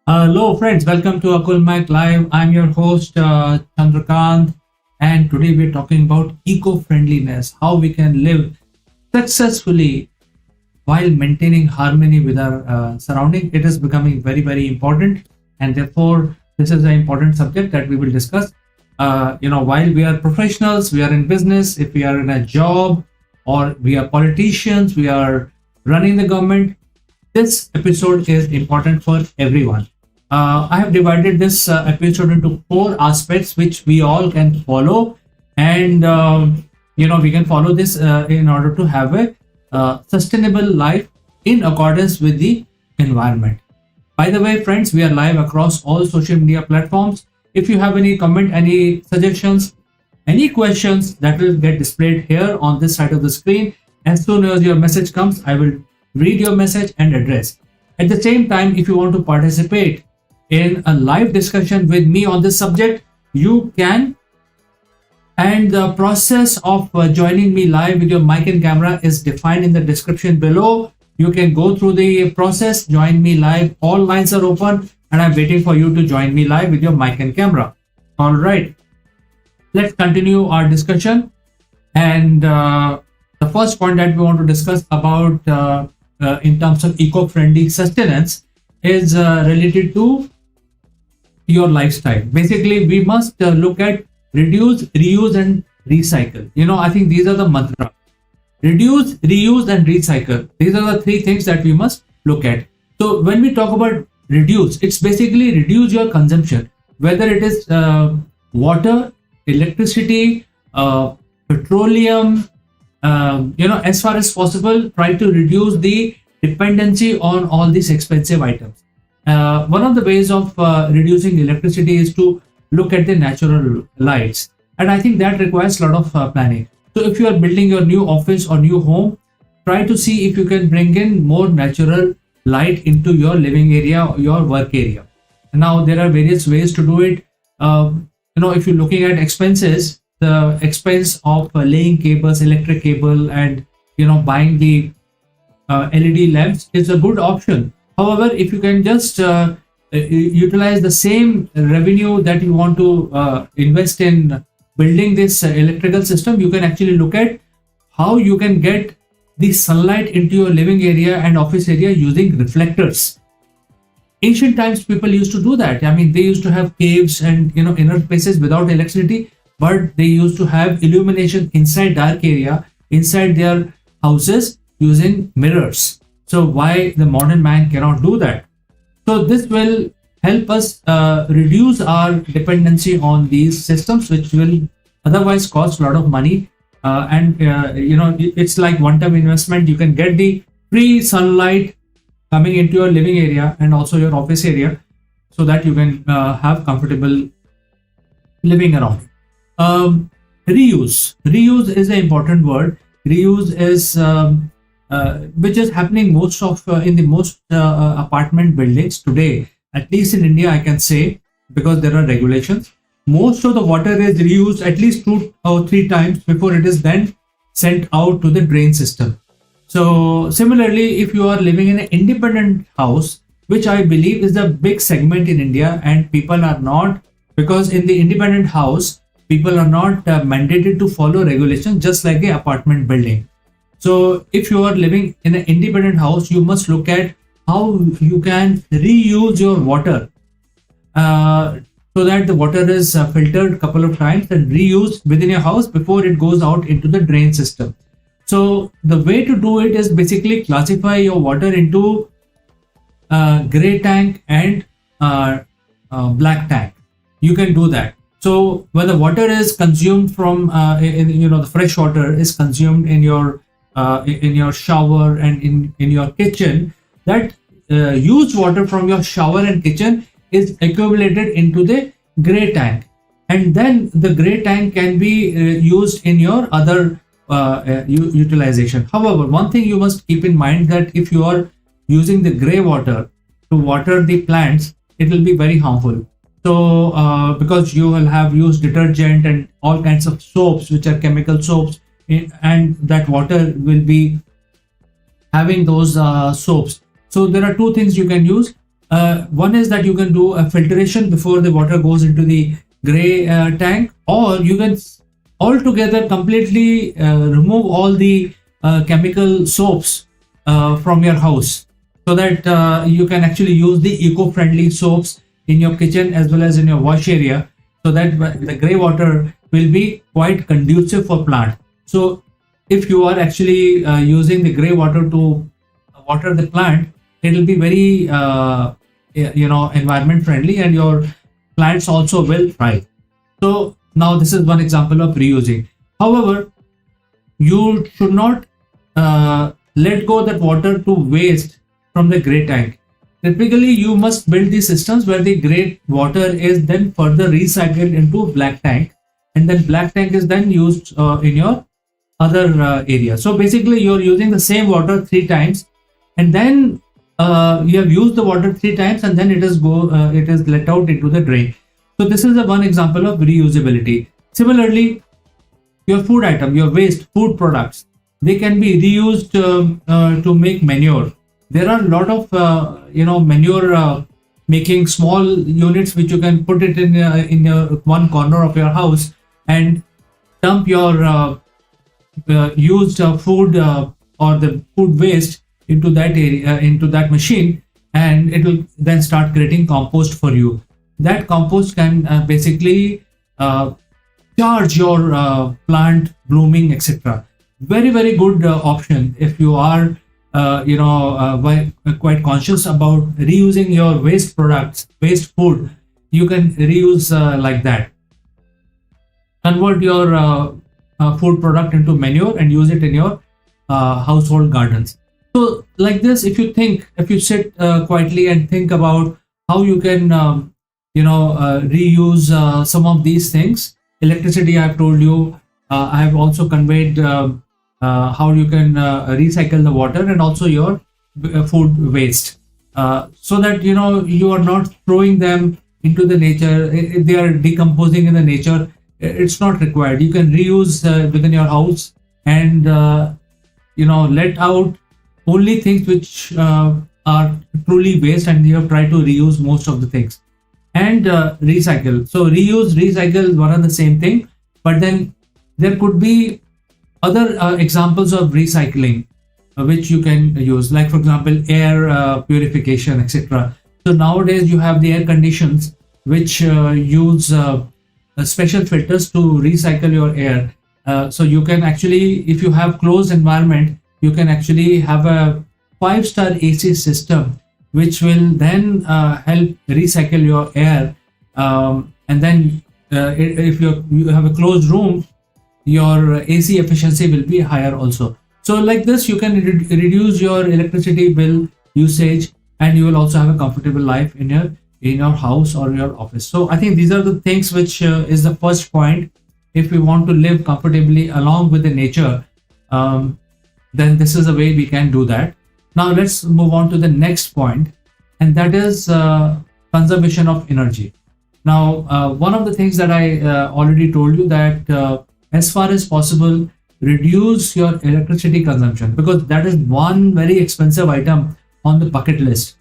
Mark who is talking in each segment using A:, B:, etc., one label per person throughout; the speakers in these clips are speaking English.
A: Hello, friends. Welcome to Akulmach Live. I'm your host, Chandrakant, and today we're talking about eco-friendliness, how we can live successfully while maintaining harmony with our surrounding. It is becoming very, very important, and therefore, this is an important subject that we will discuss. While we are professionals, we are in business, if we are in a job, or we are politicians, we are running the government, this episode is important for everyone. I have divided this episode into four aspects which we all can follow, and we can follow this in order to have a sustainable life in accordance with the environment. By the way, friends, we are live across all social media platforms. If you have any comment, any suggestions, any questions, that will get displayed here on this side of the screen. As soon as your message comes, I will read your message and address. At the same time, if you want to participate in a live discussion with me on this subject, you can. And the process of joining me live with your mic and camera is defined in the description below. You can go through the process, join me live. All lines are open, and I'm waiting for you to join me live with your mic and camera. All right, let's continue our discussion. And the first point that we want to discuss about in terms of eco-friendly sustenance is related to your lifestyle. Basically, we must look at reduce, reuse, and recycle. I think these are the mantra: reduce, reuse, and recycle. These are the three things that we must look at. So when we talk about reduce, it's basically reduce your consumption, whether it is water, electricity, petroleum. As far as possible, try to reduce the dependency on all these expensive items. One of the ways of reducing electricity is to look at the natural lights, and I think that requires a lot of planning. So if you are building your new office or new home, try to see if you can bring in more natural light into your living area or your work area. Now there are various ways to do it. If you're looking at expenses, the expense of laying cables, electric cable, and buying the LED lamps is a good option. However, if you can just utilize the same revenue that you want to invest in building this electrical system, you can actually look at how you can get the sunlight into your living area and office area using reflectors. Ancient times, people used to do that. I mean, they used to have caves and inner spaces without electricity, but they used to have illumination inside dark area, inside their houses, using mirrors. So why the modern man cannot do that? So this will help us reduce our dependency on these systems, which will otherwise cost a lot of money. It's like one-time investment. You can get the free sunlight coming into your living area and also your office area, so that you can have comfortable living around. Reuse is an important word. Reuse is which is happening most of in the most apartment buildings today, at least in India, I can say, because there are regulations. Most of the water is reused at least 2 or 3 times before it is then sent out to the drain system. So similarly, if you are living in an independent house, which I believe is the big segment in India, and people are not, because in the independent house, people are not mandated to follow regulations just like a apartment building. So if you are living in an independent house, you must look at how you can reuse your water, so that the water is filtered a couple of times and reused within your house before it goes out into the drain system. So the way to do it is basically classify your water into gray tank and black tank. You can do that. So when the water is consumed from the fresh water is consumed in your shower and in your kitchen, that used water from your shower and kitchen is accumulated into the gray tank, and then the gray tank can be used in your other utilization. However, one thing you must keep in mind, that if you are using the gray water to water the plants, it will be very harmful. So because you will have used detergent and all kinds of soaps which are chemical soaps, and that water will be having those soaps. So there are two things you can use. One is that you can do a filtration before the water goes into the gray tank, or you can altogether completely remove all the chemical soaps from your house, so that you can actually use the eco-friendly soaps in your kitchen as well as in your wash area, so that the gray water will be quite conducive for plant. So if you are actually using the gray water to water the plant, it will be very environment friendly, and your plants also will thrive. So now this is one example of reusing. However, you should not let go that water to waste from the gray tank. Typically, you must build these systems where the gray water is then further recycled into black tank, and then black tank is then used in your other area. So basically, you're using the same water three times, and then you have used the water three times, and then it is let out into the drain. So this is the one example of reusability. Similarly, your food item, your waste food products, they can be reused to make manure. There are a lot of manure making small units which you can put it in your one corner of your house, and dump your used food or the food waste into that area, into that machine, and it will then start creating compost for you. That compost can basically charge your plant blooming, etc. Very, very good option if you are quite conscious about reusing your waste products, waste food. You can reuse like that. Convert your food product into manure and use it in your household gardens. So like this, if you sit quietly and think about how you can reuse some of these things. Electricity, I've told you. I have also conveyed how you can recycle the water, and also your food waste, so that you are not throwing them into the nature. If they are decomposing in the nature, it's not required. You can reuse within your house, and let out only things which are truly waste, and you have tried to reuse most of the things. And recycle. So reuse, recycle, one and the same thing. But then there could be other examples of recycling which you can use, like for example air purification, etc. So nowadays you have the air conditions which use special filters to recycle your air. So you can actually, if you have closed environment, you can actually have a 5-star AC system which will then help recycle your air. And then if you have a closed room, your AC efficiency will be higher also. So like this, you can reduce your electricity bill usage, and you will also have a comfortable life in your house or your office. So I think these are the things which is the first point. If we want to live comfortably along with the nature, then this is the way we can do that. Now let's move on to the next point, and that is conservation of energy. Now, one of the things that I already told you, that as far as possible, reduce your electricity consumption, because that is one very expensive item on the bucket list.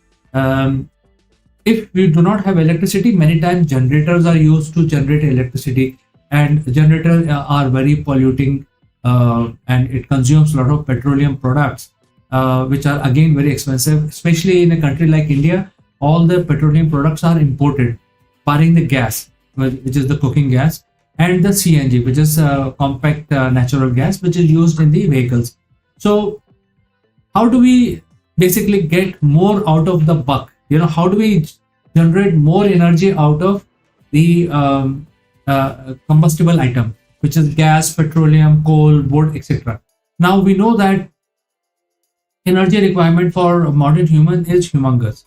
A: If we do not have electricity, many times generators are used to generate electricity, and generators are very polluting, and it consumes a lot of petroleum products, which are again very expensive, especially in a country like India. All the petroleum products are imported, barring the gas, which is the cooking gas, and the CNG, which is compact natural gas, which is used in the vehicles. So how do we basically get more out of the buck? How do we generate more energy out of the combustible item, which is gas, petroleum, coal, wood, etc. Now we know that energy requirement for modern human is humongous.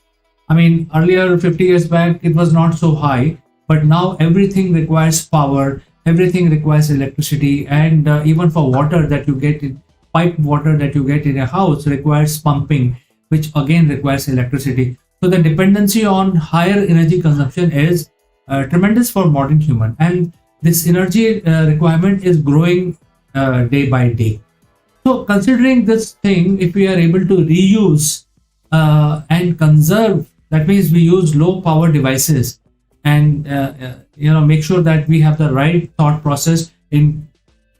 A: I mean, earlier 50 years back, it was not so high, but now everything requires power, everything requires electricity, and even for water that you get in pipe water that you get in a house requires pumping, which again requires electricity. So the dependency on higher energy consumption is tremendous for modern human, and this energy requirement is growing day by day. So considering this thing, if we are able to reuse and conserve That means we use low power devices, and make sure that we have the right thought process in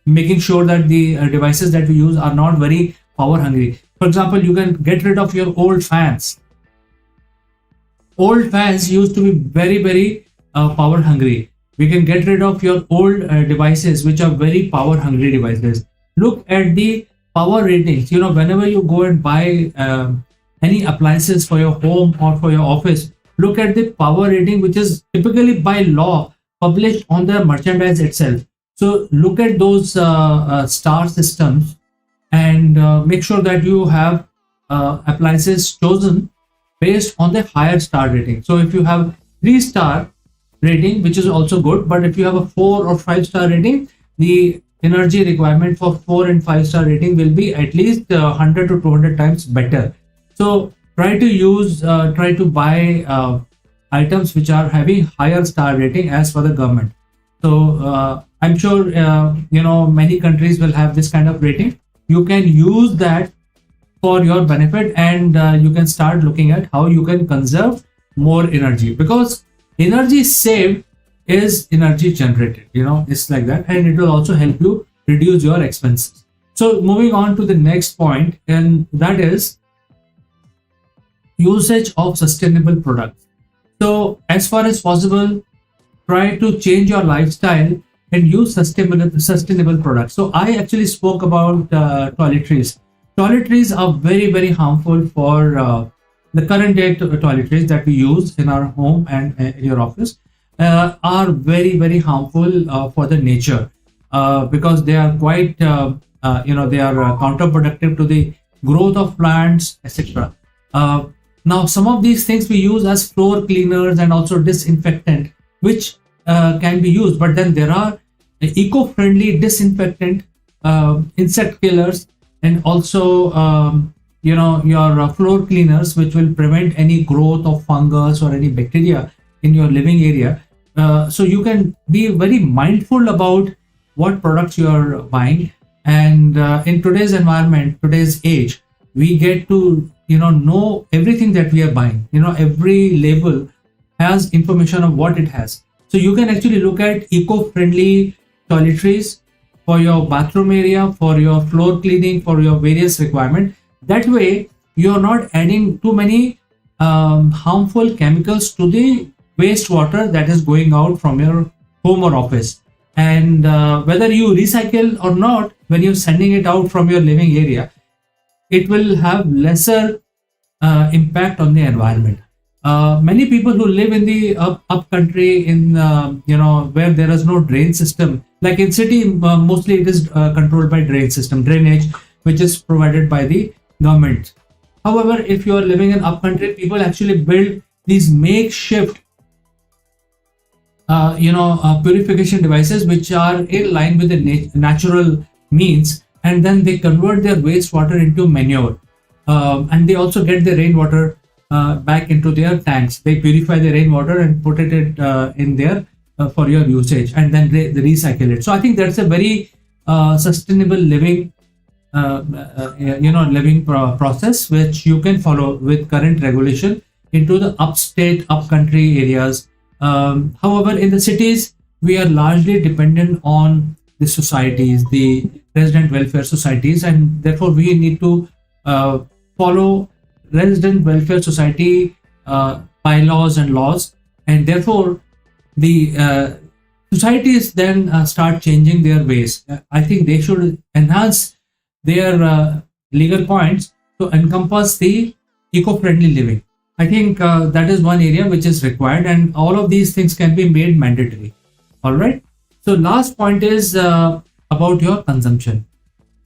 A: making sure that the devices that we use are not very power hungry. For example, you can get rid of your old fans. Old fans used to be very, very power hungry. We can get rid of your old devices which are very power hungry devices. Look at the power ratings. Whenever you go and buy any appliances for your home or for your office, look at the power rating, which is typically by law published on the merchandise itself. So look at those star systems, and make sure that you have appliances chosen based on the higher star rating. So if you have 3-star rating, which is also good, but if you have a 4 or 5-star rating, the energy requirement for 4 and 5-star rating will be at least 100 to 200 times better. So try to buy items which are having higher star rating as per the government. So I'm sure many countries will have this kind of rating. You can use that for your benefit, and you can start looking at how you can conserve more energy, because energy saved is energy generated. It's like that, and it will also help you reduce your expenses. So moving on to the next point, and that is usage of sustainable products. So as far as possible, try to change your lifestyle and use sustainable products. So I actually spoke about toiletries. Toiletries are very, very harmful for the current day. Toiletries that we use in our home and in your office are very, very harmful for the nature, because they are quite they are counterproductive to the growth of plants, etc. Now some of these things we use as floor cleaners and also disinfectant, which can be used, but then there are eco-friendly disinfectant, insect killers, and also your floor cleaners, which will prevent any growth of fungus or any bacteria in your living area. So you can be very mindful about what products you are buying. And in today's environment, today's age, we get to know everything that we are buying. Every label has information of what it has. So you can actually look at eco-friendly toiletries for your bathroom area, for your floor cleaning, for your various requirement. That way, you are not adding too many harmful chemicals to the wastewater that is going out from your home or office. And whether you recycle or not, when you're sending it out from your living area, it will have lesser impact on the environment. Many people who live in the up country, in where there is no drain system, like in city, mostly it is controlled by drainage, which is provided by the government. However, if you are living in up country, people actually build these makeshift purification devices which are in line with the natural means, and then they convert their wastewater into manure, and they also get the rainwater back into their tanks. They purify the rainwater and put it in there for your usage, and then they recycle it. So I think that's a very sustainable living process which you can follow with current regulation into the upcountry areas. However, in the cities, we are largely dependent on the societies, the resident welfare societies, and therefore we need to follow resident welfare society bylaws and laws, and therefore the societies then start changing their ways. I think they should enhance their legal points to encompass the eco-friendly living. I think that is one area which is required, and all of these things can be made mandatory. All right. So last point is about your consumption.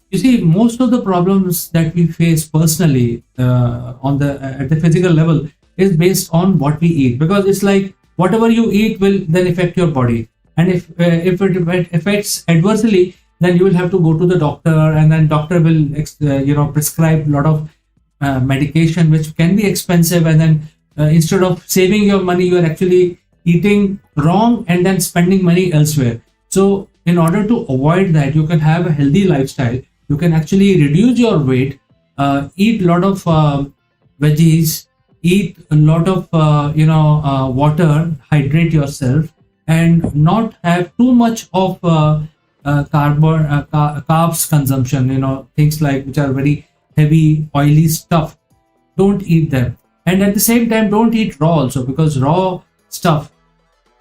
A: You see, most of the problems that we face personally at the physical level is based on what we eat, because it's like whatever you eat will then affect your body, and if it affects adversely, then you will have to go to the doctor, and then doctor will prescribe a lot of medication which can be expensive, and then instead of saving your money, you are actually eating wrong and then spending money elsewhere. So in order to avoid that, you can have a healthy lifestyle. You can actually reduce your weight, eat a lot of veggies, eat a lot of water, hydrate yourself, and not have too much of carbs consumption, things like which are very heavy oily stuff. Don't eat them. And at the same time, don't eat raw also, because raw stuff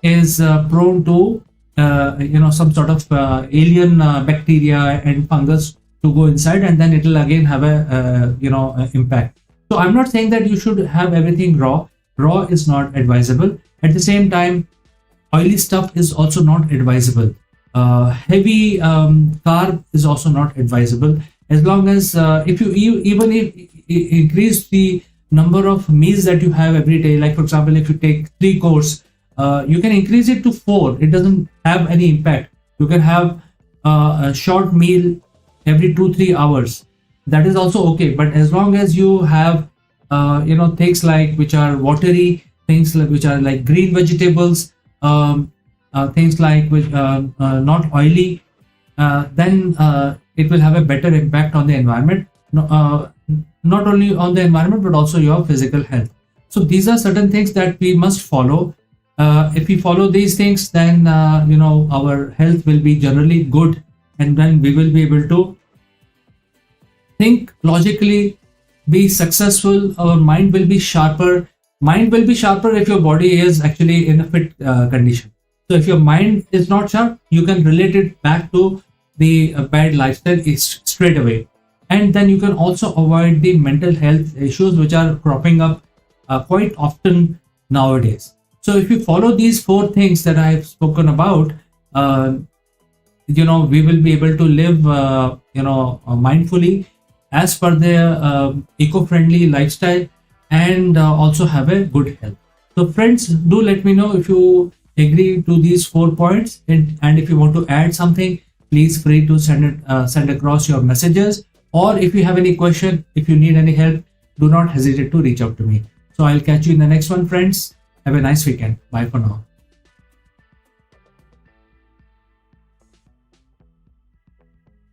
A: is prone to some sort of alien bacteria and fungus to go inside, and then it will again have a impact. So I'm not saying that you should have everything raw. Raw is not advisable. At the same time, oily stuff is also not advisable. Heavy carb is also not advisable. As long as if even if increase the number of meals that you have every day, like for example, if you take 3 course, you can increase it to 4. It doesn't have any impact. You can have a short meal every 2-3 hours. That is also okay. But as long as you have things like which are watery, things like which are like green vegetables, things like which not oily, then it will have a better impact on the environment. Not only on the environment but also your physical health. So these are certain things that we must follow. If we follow these things, then our health will be generally good, and then we will be able to think logically, be successful. Our mind will be sharper. Mind will be sharper if your body is actually in a fit condition. So if your mind is not sharp, you can relate it back to the bad lifestyle straight away. And then you can also avoid the mental health issues which are cropping up quite often nowadays. So if you follow these 4 things that I have spoken about, we will be able to live, mindfully as per the eco-friendly lifestyle, and also have a good health. So friends, do let me know if you agree to these 4 points, and if you want to add something, please free to send across your messages. Or if you have any question, if you need any help, do not hesitate to reach out to me. So I'll catch you in the next one, friends. Have a nice weekend. Bye for now.